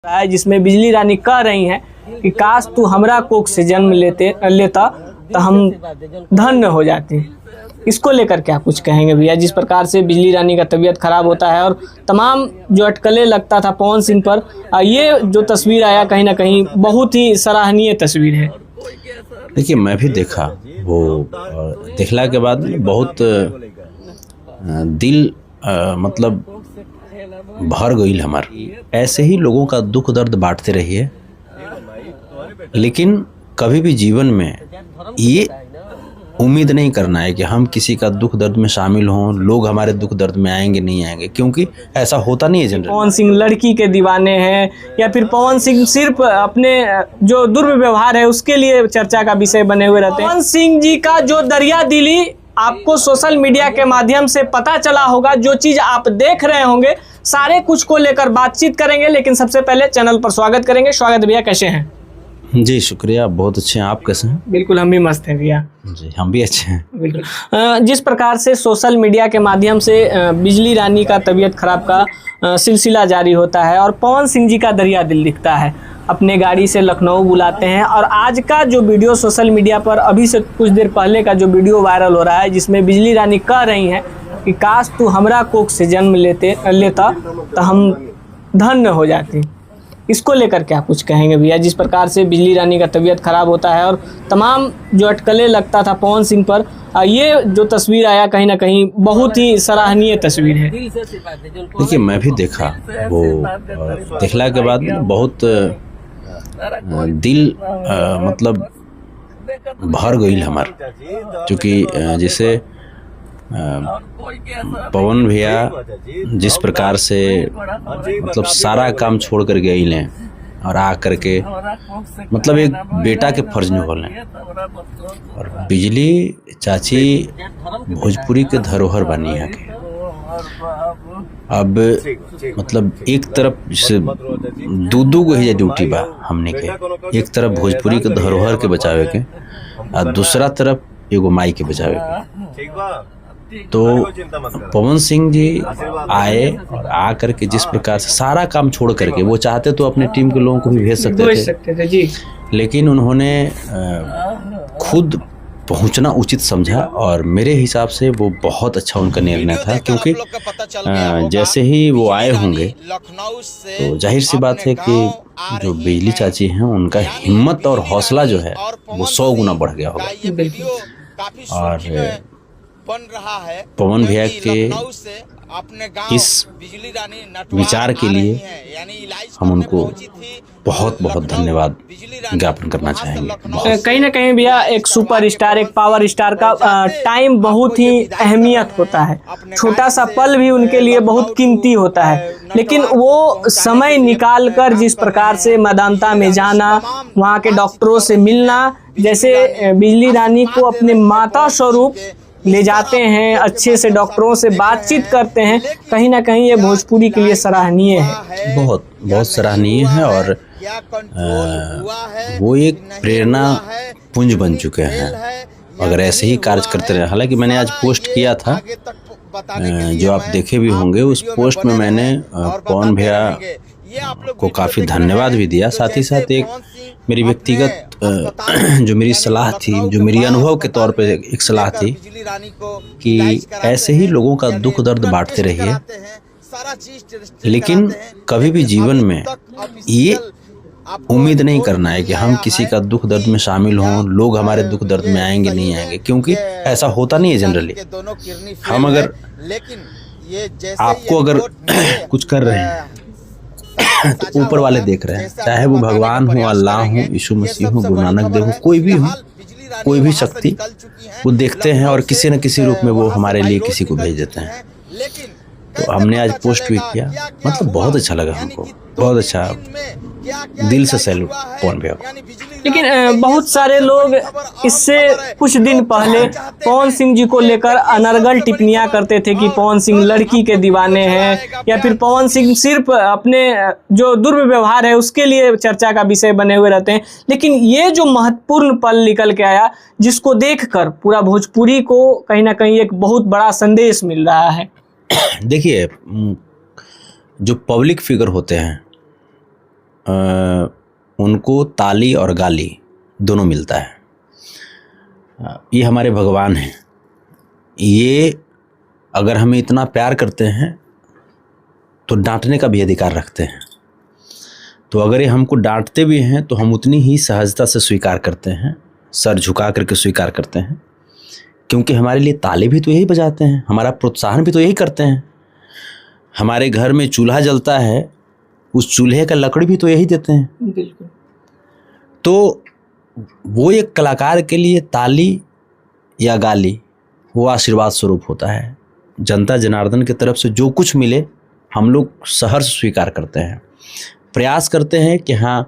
रहा है जिसमें बिजली रानी कह रही हैं कि काश तू हमरा कोख से जन्म लेता तो हम धन्य हो जाते। इसको लेकर क्या कुछ कहेंगे भैया? जिस प्रकार से बिजली रानी का तबीयत खराब होता है और तमाम जो अटकलें लगता था पवन सिंह पर, ये जो तस्वीर आया कहीं ना कहीं बहुत ही सराहनीय तस्वीर है। देखिए, मैं भी देखा वो, देखला के बाद बहुत दिल मतलब भर गई हमार। ऐसे ही लोगों का दुख दर्द बांटते रहिए, लेकिन कभी भी जीवन में ये उम्मीद नहीं करना है कि हम किसी का दुख दर्द में शामिल हों, लोग हमारे दुख दर्द में आएंगे नहीं आएंगे, क्योंकि ऐसा होता नहीं है जनरल। पवन सिंह लड़की के दीवाने हैं या फिर पवन सिंह सिर्फ अपने जो दुर्व्यवहार है उसके लिए चर्चा का विषय बने हुए रहते हैं। पवन सिंह जी का जो दरिया दिली आपको सोशल मीडिया के माध्यम से पता चला होगा, जो चीज आप देख रहे होंगे, सारे कुछ को लेकर बातचीत करेंगे। लेकिन सबसे पहले चैनल पर स्वागत करेंगे। स्वागत भैया, कैसे हैं? जी शुक्रिया, बहुत अच्छे हैं। आप कैसे हैं? बिल्कुल, हम भी मस्त हैं भैया। जी हम भी अच्छे हैं। बिल्कुल। जिस प्रकार से सोशल मीडिया के माध्यम से बिजली रानी का तबीयत खराब का सिलसिला जारी होता है और पवन सिंह जी का दरिया दिल दिखता है, अपने गाड़ी से लखनऊ बुलाते हैं। और आज का जो वीडियो सोशल मीडिया पर अभी से कुछ देर पहले का जो वीडियो वायरल हो रहा है, जिसमें बिजली रानी कह रही हैं कि काश तू हमरा कोख से जन्म लेता तो हम धन्य हो जाते। इसको लेकर क्या कुछ कहेंगे भैया? जिस प्रकार से बिजली रानी का तबीयत खराब होता है और तमाम जो अटकलें लगता था पवन सिंह पर, ये जो तस्वीर आया कहीं ना कहीं बहुत ही सराहनीय तस्वीर है। देखिए, मैं भी देखा वो, देखला के बाद बहुत दिल मतलब भर गई हमार। क्योंकि जैसे पवन भैया जिस प्रकार से मतलब सारा काम छोड़ कर गए लें और आ करके मतलब एक बेटा के फर्ज निभालें। और बिजली चाची भोजपुरी के धरोहर बनी है के। अब मतलब एक तरफ जैसे दू गो ही ड्यूटी बा हमने के, एक तरफ भोजपुरी के धरोहर के बचावे के और दूसरा तरफ एगो माई के बचावे के। तो पवन सिंह जी आए और आ करके जिस प्रकार से सारा काम छोड़ करके, वो चाहते तो अपने टीम के लोगों को भी भेज सकते थे जी, लेकिन उन्होंने खुद पहुंचना उचित समझा। और मेरे हिसाब से वो बहुत अच्छा उनका निर्णय था, क्योंकि जैसे ही वो आए होंगे तो जाहिर सी बात है कि जो बिजली चाची हैं उनका हिम्मत और हौसला जो है वो 100 गुना बढ़ गया होगा। और पवन भैया के इस विचार के लिए हम उनको बहुत बहुत धन्यवाद ज्ञापन करना चाहेंगे। कहीं ना कहीं भैया एक सुपरस्टार, एक पावर स्टार का टाइम बहुत ही अहमियत होता है। छोटा सा पल भी उनके लिए बहुत कीमती होता है, लेकिन वो समय निकाल कर जिस प्रकार से मैदानता में जाना, वहाँ के डॉक्टरों से मिलना, जैसे बिजली रानी को अपने माता स्वरूप ले जाते हैं, अच्छे से डॉक्टरों से बातचीत करते हैं, कहीं ना कहीं ये भोजपुरी के लिए सराहनीय है। बहुत बहुत सराहनीय है। और वो एक प्रेरणा पुंज बन चुके हैं। अगर ऐसे ही कार्य करते रहे, हालांकि मैंने आज पोस्ट किया था, जो आप देखे भी होंगे, उस पोस्ट में मैंने पवन भैया को काफ़ी धन्यवाद भी दिया। साथ ही साथ एक मेरी व्यक्तिगत जो मेरी सलाह थी, जो मेरी अनुभव के तौर पे एक सलाह थी कि ऐसे ही लोगों का दुख दर्द बांटते रहिए, लेकिन कभी भी जीवन में ये उम्मीद नहीं करना है कि हम किसी का दुख दर्द में शामिल हों, लोग हमारे दुख दर्द में आएंगे नहीं आएंगे, क्योंकि ऐसा होता नहीं है जनरली। हम अगर आपको अगर कुछ कर रहे हैं तो ऊपर वाले देख रहे हैं, चाहे वो भगवान हो, अल्लाह हो, यीशु मसीह हो, गुरु नानक देव हो, कोई भी हो, कोई भी शक्ति, वो देखते हैं और किसी न किसी रूप में वो हमारे लिए किसी को भेज देते हैं। तो हमने आज पोस्ट भी किया, मतलब बहुत अच्छा लगा हमको, बहुत अच्छा, दिल से सैल्यूट पवन भैया। लेकिन बहुत सारे लोग इससे कुछ दिन पहले पवन सिंह जी को लेकर अनर्गल टिप्पणियां करते थे कि पवन सिंह लड़की के दीवाने हैं या फिर पवन सिंह सिर्फ अपने जो दुर्व्यवहार है उसके लिए चर्चा का विषय बने हुए रहते हैं। लेकिन ये जो महत्वपूर्ण पल निकल के आया, जिसको देखकर पूरा भोजपुरी को कहीं ना कहीं एक बहुत बड़ा संदेश मिल रहा है। देखिए, जो पब्लिक फिगर होते हैं उनको ताली और गाली दोनों मिलता है। ये हमारे भगवान हैं। ये अगर हमें इतना प्यार करते हैं तो डांटने का भी अधिकार रखते हैं। तो अगर ये हमको डांटते भी हैं तो हम उतनी ही सहजता से स्वीकार करते हैं, सर झुका करके स्वीकार करते हैं, क्योंकि हमारे लिए ताली भी तो यही बजाते हैं, हमारा प्रोत्साहन भी तो यही करते हैं। हमारे घर में चूल्हा जलता है, उस चूल्हे का लकड़ी भी तो यही देते हैं। बिल्कुल। तो वो एक कलाकार के लिए ताली या गाली वो आशीर्वाद स्वरूप होता है। जनता जनार्दन की तरफ से जो कुछ मिले हम लोग सहर्ष स्वीकार करते हैं, प्रयास करते हैं कि हाँ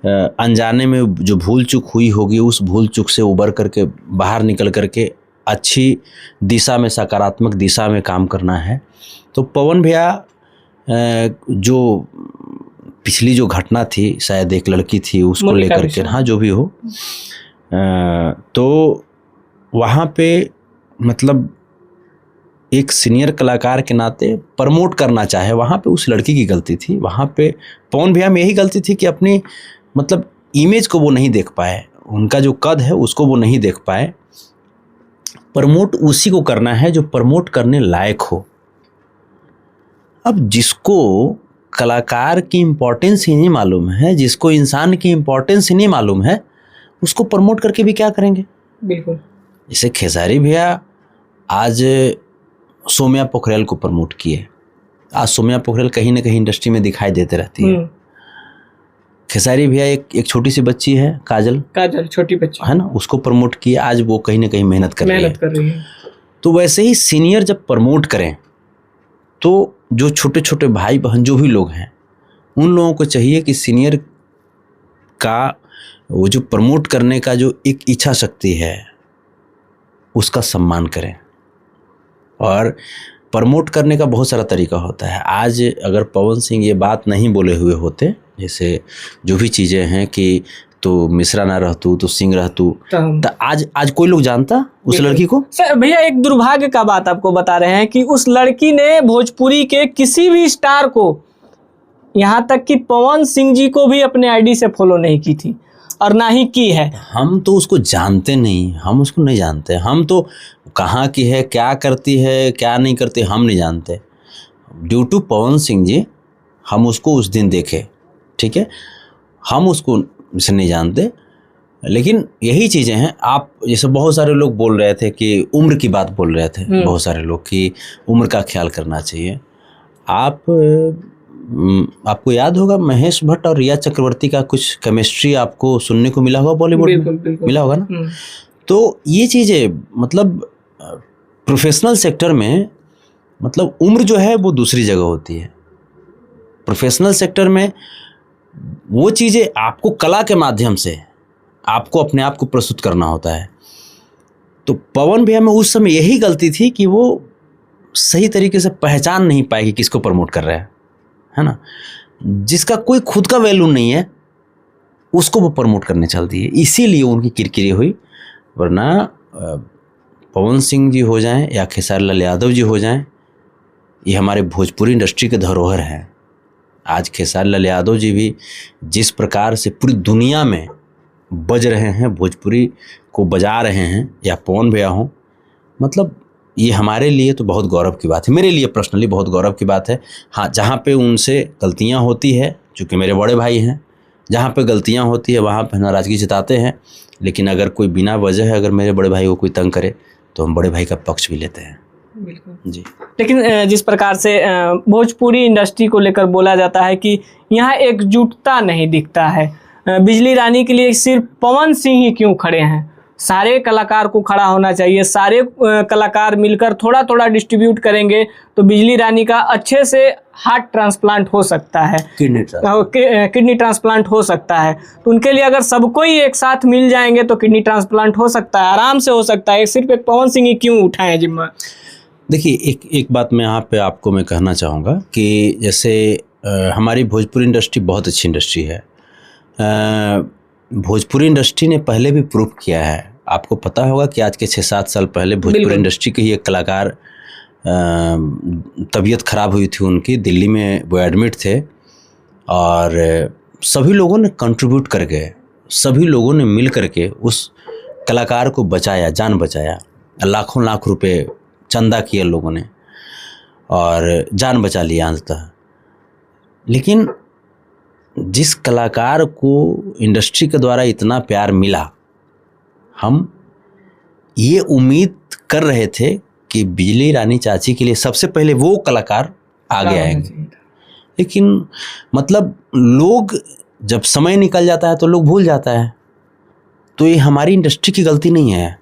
अनजाने में जो भूल चूक हुई होगी उस भूल चूक से उबर करके बाहर निकल करके अच्छी दिशा में, सकारात्मक दिशा में काम करना है। तो पवन भैया जो पिछली जो घटना थी, शायद एक लड़की थी उसको लेकर के, हाँ जो भी हो, तो वहाँ पे मतलब एक सीनियर कलाकार के नाते प्रमोट करना चाहे, वहाँ पे उस लड़की की गलती थी। वहाँ पे पवन भैया में यही गलती थी कि अपनी मतलब इमेज को वो नहीं देख पाए, उनका जो कद है उसको वो नहीं देख पाए। प्रमोट उसी को करना है जो प्रमोट करने लायक हो। अब जिसको कलाकार की इम्पोर्टेंस ही नहीं मालूम है, जिसको इंसान की इम्पोर्टेंस ही नहीं मालूम है, उसको प्रमोट करके भी क्या करेंगे। बिल्कुल। जैसे खेसारी भैया आज सोम्या पोखरेल को प्रमोट किए। आज सोम्या पोखरेल कहीं ना कहीं इंडस्ट्री में दिखाई देते रहती है। खेसारी भैया एक छोटी सी बच्ची है, काजल छोटी बच्ची है ना, उसको प्रमोट किए। आज वो कहीं ना कहीं मेहनत कर रही है। तो वैसे ही सीनियर जब प्रमोट करें तो जो छोटे छोटे भाई बहन जो भी लोग हैं उन लोगों को चाहिए कि सीनियर का वो जो प्रमोट करने का जो एक इच्छा शक्ति है उसका सम्मान करें। और प्रमोट करने का बहुत सारा तरीका होता है। आज अगर पवन सिंह ये बात नहीं बोले हुए होते, जैसे जो भी चीज़ें हैं कि तो मिश्रा ना रहतू तो सिंह रहतू, तो आज कोई लोग जानता उस लड़की को। सर भैया एक दुर्भाग्य का बात आपको बता रहे हैं कि उस लड़की ने भोजपुरी के किसी भी स्टार को, यहाँ तक कि पवन सिंह जी को भी अपने आईडी से फॉलो नहीं की थी और ना ही की है। हम तो उसको जानते नहीं, हम उसको नहीं जानते। हम तो कहाँ की है, क्या करती है, क्या नहीं करती, हम नहीं जानते। ड्यू टू पवन सिंह जी हम उसको उस दिन देखे, ठीक है, हम उसको से नहीं जानते। लेकिन यही चीज़ें हैं। आप जैसे बहुत सारे लोग बोल रहे थे कि उम्र की बात बोल रहे थे, बहुत सारे लोग कि उम्र का ख्याल करना चाहिए। आपको याद होगा महेश भट्ट और रिया चक्रवर्ती का कुछ केमिस्ट्री आपको सुनने को मिला होगा बॉलीवुड में, मिला होगा ना। तो ये चीज़ें मतलब प्रोफेशनल सेक्टर में मतलब उम्र जो है वो दूसरी जगह होती है। प्रोफेशनल सेक्टर में वो चीज़ें आपको कला के माध्यम से आपको अपने आप को प्रस्तुत करना होता है। तो पवन भैया में उस समय यही गलती थी कि वो सही तरीके से पहचान नहीं पाए कि किसको प्रमोट कर रहे हैं, है ना। जिसका कोई खुद का वैल्यू नहीं है उसको वो प्रमोट करने चल दिए, इसीलिए उनकी किरकिरी हुई। वरना पवन सिंह जी हो जाएं या खेसारी लाल यादव जी हो जाएं, ये हमारे भोजपुरी इंडस्ट्री के धरोहर हैं। आज खेसारी लाल यादव जी भी जिस प्रकार से पूरी दुनिया में बज रहे हैं, भोजपुरी को बजा रहे हैं, या पवन भैया हों, मतलब ये हमारे लिए तो बहुत गौरव की बात है। मेरे लिए पर्सनली बहुत गौरव की बात है। हाँ, जहाँ पे उनसे गलतियाँ होती है, चूँकि मेरे बड़े भाई हैं, जहाँ पे गलतियाँ होती है वहाँ पे नाराज़गी जताते हैं। लेकिन अगर कोई बिना वजह अगर मेरे बड़े भाई को कोई तंग करे तो हम बड़े भाई का पक्ष भी लेते हैं। बिल्कुल जी। लेकिन जिस प्रकार से भोजपुरी इंडस्ट्री को लेकर बोला जाता है कि यहाँ एकजुटता नहीं दिखता है, बिजली रानी के लिए सिर्फ पवन सिंह ही क्यों खड़े हैं, सारे कलाकार को खड़ा होना चाहिए, सारे कलाकार मिलकर थोड़ा थोड़ा डिस्ट्रीब्यूट करेंगे तो बिजली रानी का अच्छे से हार्ट ट्रांसप्लांट हो सकता है, किडनी ट्रांसप्लांट हो सकता है। तो उनके लिए अगर सबको ही एक साथ मिल जाएंगे तो किडनी ट्रांसप्लांट हो सकता है, आराम से हो सकता है। सिर्फ एक पवन सिंह ही क्यों उठाएं जिम्मा। देखिए, एक बात मैं यहाँ पे आपको मैं कहना चाहूँगा कि जैसे हमारी भोजपुरी इंडस्ट्री बहुत अच्छी इंडस्ट्री है। भोजपुरी इंडस्ट्री ने पहले भी प्रूव किया है। आपको पता होगा कि आज के 6-7 साल पहले भोजपुरी इंडस्ट्री के ही एक कलाकार तबीयत ख़राब हुई थी उनकी, दिल्ली में वो एडमिट थे और सभी लोगों ने कंट्रीब्यूट कर गए, सभी लोगों ने मिल करके उस कलाकार को बचाया, जान बचाया। लाखों लाख रुपए चंदा किए लोगों ने और जान बचा लिया अंततः। लेकिन जिस कलाकार को इंडस्ट्री के द्वारा इतना प्यार मिला, हम ये उम्मीद कर रहे थे कि बिजली रानी चाची के लिए सबसे पहले वो कलाकार आगे आएंगे। लेकिन मतलब लोग जब समय निकल जाता है तो लोग भूल जाता है। तो ये हमारी इंडस्ट्री की गलती नहीं है,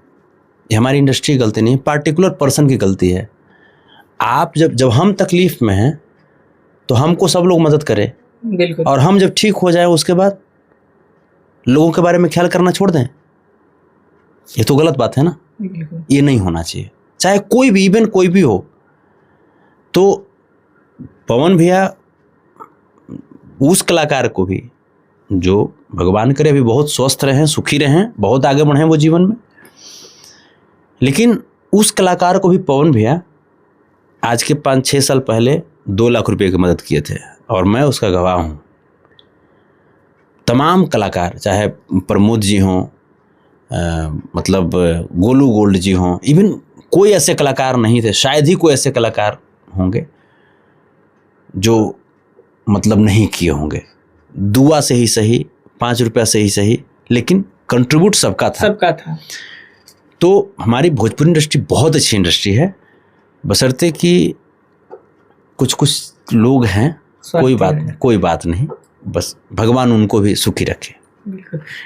ये हमारी इंडस्ट्री की गलती नहीं है, पार्टिकुलर पर्सन की गलती है। आप जब हम तकलीफ में हैं तो हमको सब लोग मदद करें, बिल्कुल, और और हम जब ठीक हो जाए उसके बाद लोगों के बारे में ख्याल करना छोड़ दें, ये तो गलत बात है ना। ये नहीं होना चाहिए, चाहे कोई भी, इवन कोई भी हो। तो पवन भैया उस कलाकार को भी, जो भगवान करे अभी बहुत स्वस्थ रहें, सुखी रहें, बहुत आगे बढ़ें वो जीवन में, लेकिन उस कलाकार को भी पवन भैया आज के 5-6 साल पहले 2 लाख रुपए की मदद किए थे, और मैं उसका गवाह हूँ। तमाम कलाकार, चाहे प्रमोद जी हों, मतलब गोलू गोल्ड जी हों, इवन कोई ऐसे कलाकार नहीं थे, शायद ही कोई ऐसे कलाकार होंगे जो मतलब नहीं किए होंगे। दुआ से ही सही, 5 रुपया से ही सही, लेकिन कंट्रीब्यूट सबका था। तो हमारी भोजपुरी इंडस्ट्री बहुत अच्छी इंडस्ट्री है, बशर्ते कि कुछ लोग हैं, कोई बात नहीं, बस भगवान उनको भी सुखी रखे।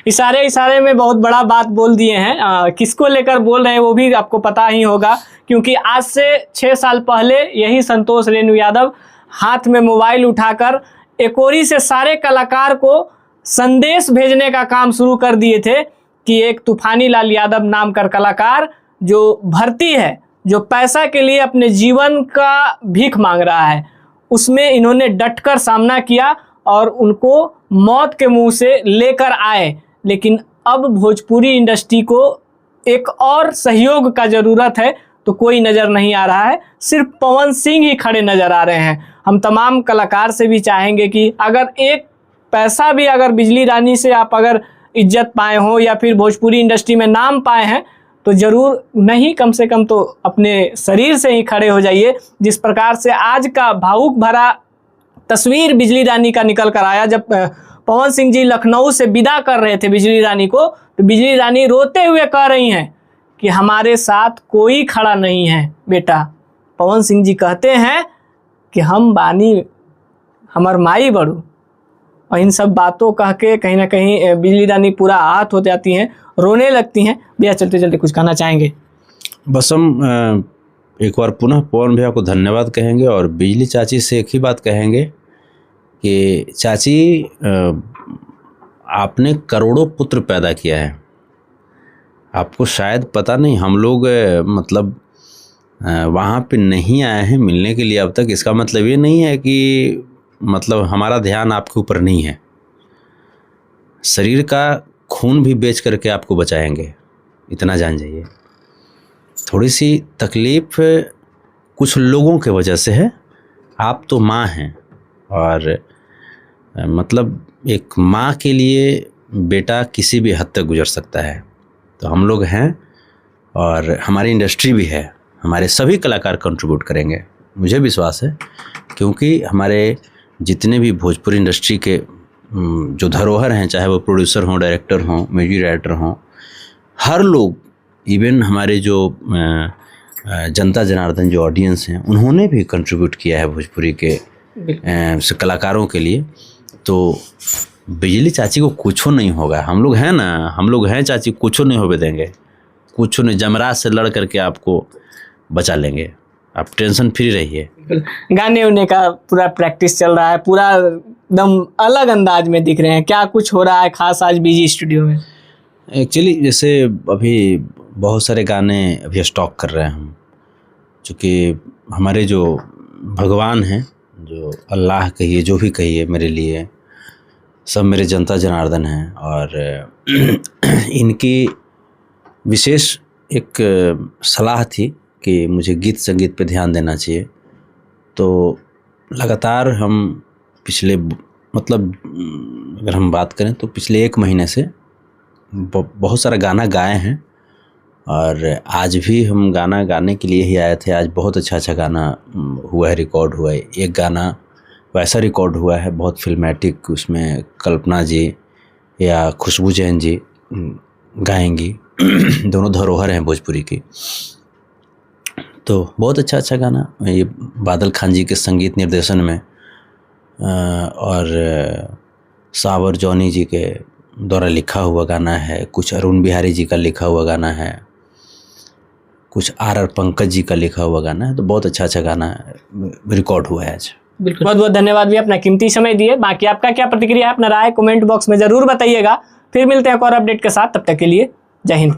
इशारे में बहुत बड़ा बात बोल दिए हैं। किसको लेकर बोल रहे हैं वो भी आपको पता ही होगा, क्योंकि आज से 6 साल पहले यही संतोष रेणु यादव हाथ में मोबाइल उठाकर एकोरी से सारे कलाकार को संदेश भेजने का काम शुरू कर दिए थे कि एक तूफानी लाल यादव नाम का कलाकार जो भर्ती है, जो पैसा के लिए अपने जीवन का भीख मांग रहा है, उसमें इन्होंने डटकर सामना किया और उनको मौत के मुंह से लेकर आए। लेकिन अब भोजपुरी इंडस्ट्री को एक और सहयोग का ज़रूरत है, तो कोई नज़र नहीं आ रहा है, सिर्फ पवन सिंह ही खड़े नज़र आ रहे हैं। हम तमाम कलाकार से भी चाहेंगे कि अगर एक पैसा भी अगर बिजली रानी से आप अगर इज्जत पाए हो या फिर भोजपुरी इंडस्ट्री में नाम पाए हैं, तो ज़रूर नहीं, कम से कम तो अपने शरीर से ही खड़े हो जाइए। जिस प्रकार से आज का भावुक भरा तस्वीर बिजली रानी का निकल कर आया, जब पवन सिंह जी लखनऊ से विदा कर रहे थे बिजली रानी को, तो बिजली रानी रोते हुए कह रही हैं कि हमारे साथ कोई खड़ा नहीं है बेटा। पवन सिंह जी कहते हैं कि हम बानी हमर माई बड़ू, और इन सब बातों कह के कहीं ना कहीं बिजली रानी पूरा आहत हो जाती हैं, रोने लगती हैं। भैया चलते चलते कुछ कहना चाहेंगे? बस हम एक बार पुनः पवन भैया को धन्यवाद कहेंगे, और बिजली चाची से एक ही बात कहेंगे कि चाची, आपने करोड़ों पुत्र पैदा किया है। आपको शायद पता नहीं, हम लोग मतलब वहाँ पे नहीं आए हैं मिलने के लिए अब तक। इसका मतलब ये नहीं है कि मतलब हमारा ध्यान आपके ऊपर नहीं है। शरीर का खून भी बेच करके आपको बचाएंगे, इतना जान जाइए। थोड़ी सी तकलीफ़ कुछ लोगों के वजह से है। आप तो माँ हैं, और मतलब एक माँ के लिए बेटा किसी भी हद तक गुजर सकता है। तो हम लोग हैं, और हमारी इंडस्ट्री भी है, हमारे सभी कलाकार कंट्रीब्यूट करेंगे, मुझे विश्वास है। क्योंकि हमारे जितने भी भोजपुरी इंडस्ट्री के जो धरोहर हैं, चाहे वो प्रोड्यूसर हों, डायरेक्टर हों, म्यूजिक डायरेक्टर हों, हर लोग, इवन हमारे जो जनता जनार्दन जो ऑडियंस हैं, उन्होंने भी कंट्रीब्यूट किया है भोजपुरी के कलाकारों के लिए। तो बिजली चाची को कुछ नहीं होगा, हम लोग हैं ना, हम लोग हैं चाची, कुछ नहीं होने देंगे, कुछ नहीं। जमराज से लड़ करके आपको बचा लेंगे, आप टेंशन फ्री रहिए। गाने उन्ने का पूरा प्रैक्टिस चल रहा है, पूरा एकदम अलग अंदाज में दिख रहे हैं। क्या कुछ हो रहा है खास आज बीजी स्टूडियो में? एक्चुअली जैसे अभी बहुत सारे गाने अभी स्टॉक कर रहे हैं हम, चूँकि हमारे जो भगवान हैं, जो अल्लाह कहिए, जो भी कहिए, मेरे लिए सब मेरे जनता जनार्दन हैं, और इनकी विशेष एक सलाह थी कि मुझे गीत संगीत पे ध्यान देना चाहिए। तो लगातार हम पिछले मतलब अगर हम बात करें तो पिछले 1 महीने से बहुत सारा गाना गाए हैं, और आज भी हम गाना गाने के लिए ही आए थे। आज बहुत अच्छा गाना हुआ है, रिकॉर्ड हुआ है। एक गाना वैसा रिकॉर्ड हुआ है बहुत फिल्मेटिक, उसमें कल्पना जी या खुशबू जैन जी गाएंगी। दोनों धरोहर हैं भोजपुरी की। तो बहुत अच्छा गाना, ये बादल खान जी के संगीत निर्देशन में और सावर जॉनी जी के द्वारा लिखा हुआ गाना है। कुछ अरुण बिहारी जी का लिखा हुआ गाना है, कुछ आर पंकज जी का लिखा हुआ गाना है। तो बहुत अच्छा गाना रिकॉर्ड हुआ है आज। बिल्कुल, बहुत बहुत धन्यवाद भैया, अपना कीमती समय दिए। बाकी आपका क्या प्रतिक्रिया है, अपना राय कमेंट बॉक्स में जरूर बताइएगा। फिर मिलते हैं एक और अपडेट के साथ, तब तक के लिए जय हिंद।